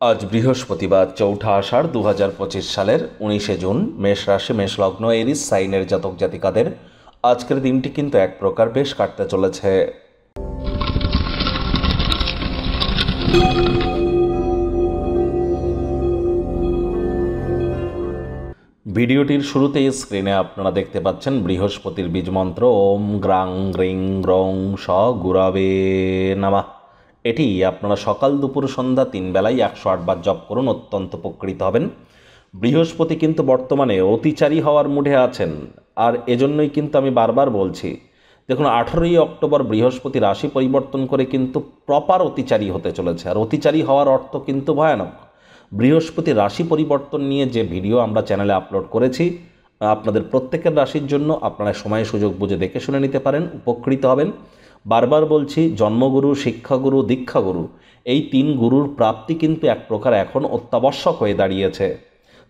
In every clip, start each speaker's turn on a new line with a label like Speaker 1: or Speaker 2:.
Speaker 1: আজ বৃহস্পতিবার ৪ঠা আষাঢ় ২০২৫ সালের ১৯শে জুন। মেষ রাশি, মেষ লগ্ন, এরিস সাইনের জাতক জাতিকাদের আজকের দিনটি কিন্তু এক প্রকার বেশ কাটতে চলেছে। ভিডিওটির শুরুতেই স্ক্রিনে আপনারা দেখতে পাচ্ছেন বৃহস্পতির বীজ মন্ত্র ওম গ্রাং গ্রিং গ্রং স গুরাবে নামা। এটি আপনারা সকাল দুপুর সন্ধ্যা ৩ বেলায় ১০৮ বার জপ করুন, অত্যন্ত উপকৃত হবেন। বৃহস্পতি কিন্তু বর্তমানে অতিচারী হওয়ার মুডে আছেন, আর এজন্যই কিন্তু আমি বারবার বলছি, দেখুন ১৮ই অক্টোবর বৃহস্পতি রাশি পরিবর্তন করে কিন্তু প্রপার অতিচারী হতে চলেছে। আর অতিচারী হওয়ার অর্থ কিন্তু ভয়ানক। বৃহস্পতি রাশি পরিবর্তন নিয়ে যে ভিডিও আমরা চ্যানেলে আপলোড করেছি, আপনাদের প্রত্যেকের রাশির জন্য আপনারা সময় সুযোগ বুঝে দেখে শুনে নিতে পারেন, উপকৃত হবেন। বারবার বলছি, জন্মগুরু, শিক্ষাগুরু, দীক্ষাগুরু, এই ৩ গুরুর প্রাপ্তি কিন্তু এক প্রকার এখন অত্যাবশ্যক হয়ে দাঁড়িয়েছে।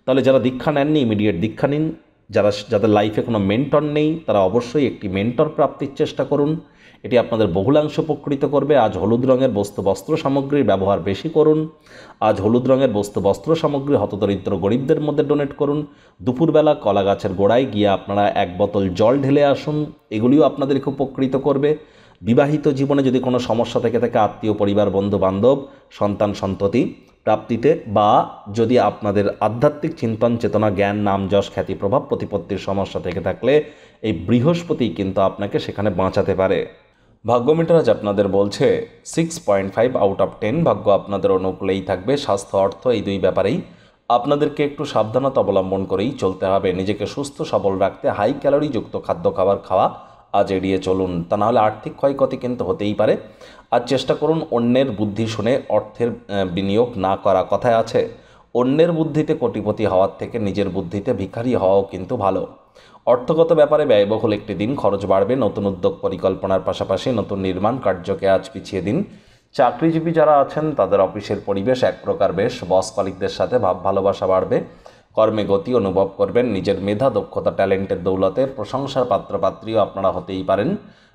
Speaker 1: তাহলে যারা দীক্ষা নেননি ইমিডিয়েট দীক্ষা নিন। যাদের লাইফে কোনো মেন্টর নেই তারা অবশ্যই একটি মেন্টর প্রাপ্তির চেষ্টা করুন। এটি আপনাদের বহুলাংশ উপকৃত করবে। আজ হলুদ রঙের বস্ত্র সামগ্রীর ব্যবহার বেশি করুন। আজ হলুদ রঙের বস্ত্র সামগ্রী হতদরিদ্র গরিবদের মধ্যে ডোনেট করুন। দুপুরবেলা কলা গাছের গোড়ায় গিয়ে আপনারা ১ বোতল জল ঢেলে আসুন, এগুলিও আপনাদেরকে উপকৃত করবে। বিবাহিত জীবনে যদি কোনো সমস্যা থেকে থাকে, আত্মীয় পরিবার বন্ধু বান্ধব সন্তান সন্ততি প্রাপ্তিতে, বা যদি আপনাদের আধ্যাত্মিক চিন্তন চেতনা জ্ঞান নাম যশ খ্যাতি প্রভাব প্রতিপত্তির সমস্যা থেকে থাকলে, এই বৃহস্পতি কিন্তু আপনাকে সেখানে বাঁচাতে পারে। ভাগ্য মিটার আজ আপনাদের বলছে 6.5 আউট অফ 10। ভাগ্য আপনাদের অনুকূলেই থাকবে। স্বাস্থ্য অর্থ এই দুই ব্যাপারেই আপনাদেরকে একটু সাবধানতা অবলম্বন করেই চলতে হবে। নিজেকে সুস্থ সবল রাখতে হাই ক্যালোরিযুক্ত খাদ্য খাওয়া আজ এড়িয়ে চলুন, তা নাহলে আর্থিক ক্ষয়ক্ষতি কিন্তু হতেই পারে। আজ চেষ্টা করুন অন্যের বুদ্ধি শুনে অর্থের বিনিয়োগ না করা। কথায় আছে, অন্যের বুদ্ধিতে কোটিপতি হওয়ার থেকে নিজের বুদ্ধিতে ভিখারি হওয়াও কিন্তু ভালো। অর্থগত ব্যাপারে ব্যয়বহুল একটি দিন, খরচ বাড়বে। নতুন উদ্যোগ পরিকল্পনার পাশাপাশি নতুন নির্মাণ কার্যকে আজ পিছিয়ে দিন। চাকরিজীবী যারা আছেন তাদের অফিসের পরিবেশ এক প্রকার বেশ। বস কলিগদের সাথে ভাব ভালোবাসা বাড়বে। কর্মে গতি অনুভব করবেন। নিজের মেধা দক্ষতা ট্যালেন্টের দৌলতে প্রশংসার পাত্রপাত্রীও আপনারা হতেই পারেন।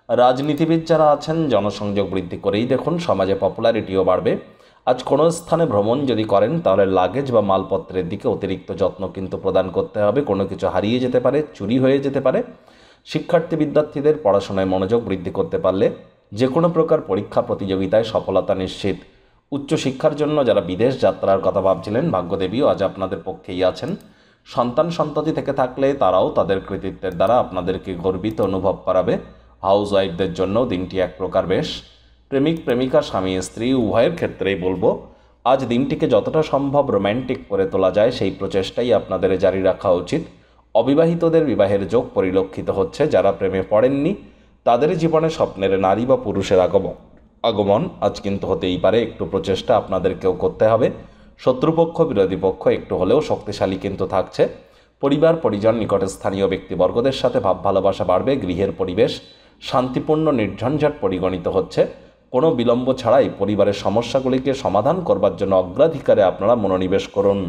Speaker 1: রাজনীতিবিদ যারা আছেন জনসংযোগ বৃদ্ধি করেই দেখুন, সমাজে পপুলারিটিও বাড়বে। আজ কোনো স্থানে ভ্রমণ যদি করেন তাহলে লাগেজ বা মালপত্রের দিকে অতিরিক্ত যত্ন কিন্তু প্রদান করতে হবে। কোনো কিছু হারিয়ে যেতে পারে, চুরি হয়ে যেতে পারে। শিক্ষার্থী বিদ্যার্থীদের পড়াশোনায় মনোযোগ বৃদ্ধি করতে পারলে যে কোনো প্রকার পরীক্ষা প্রতিযোগিতায় সফলতা নিশ্চিত। উচ্চশিক্ষার জন্য যারা বিদেশ যাত্রার কথা ভাবছিলেন, ভাগ্যদেবীও আজ আপনাদের পক্ষেই আছেন। সন্তান সন্ততি থেকে থাকলে তারাও তাদের কৃতিত্বের দ্বারা আপনাদেরকে গর্বিত অনুভব করাবে। হাউস ওয়াইফদের জন্য দিনটি এক প্রকার বেশ। প্রেমিক প্রেমিকা, স্বামী স্ত্রী উভয়ের ক্ষেত্রেই বলবো, আজ দিনটিকে যতটা সম্ভব রোম্যান্টিক করে তোলা যায় সেই প্রচেষ্টাই আপনাদের জারি রাখা উচিত। অবিবাহিতদের বিবাহের যোগ পরিলক্ষিত হচ্ছে। যারা প্রেমে পড়েননি তাদের জীবনে স্বপ্নের নারী বা পুরুষের আগমন আজ কিন্তু হতেই পারে। একটু প্রচেষ্টা আপনাদেরকেও করতে হবে। শত্রুপক্ষ বিরোধী পক্ষ একটু হলেও শক্তিশালী কিন্তু থাকছে। পরিবার পরিজন নিকটের স্থানীয় ব্যক্তিবর্গদের সাথে ভাব ভালোবাসা বাড়বে। গৃহের পরিবেশ শান্তিপূর্ণ নির্ঝঞ্ঝাট পরিগণিত হচ্ছে। কোনো বিলম্ব ছাড়াই পরিবারের সমস্যাগুলিকে সমাধান করবার জন্য অগ্রাধিকারে আপনারা মনোনিবেশ করুন।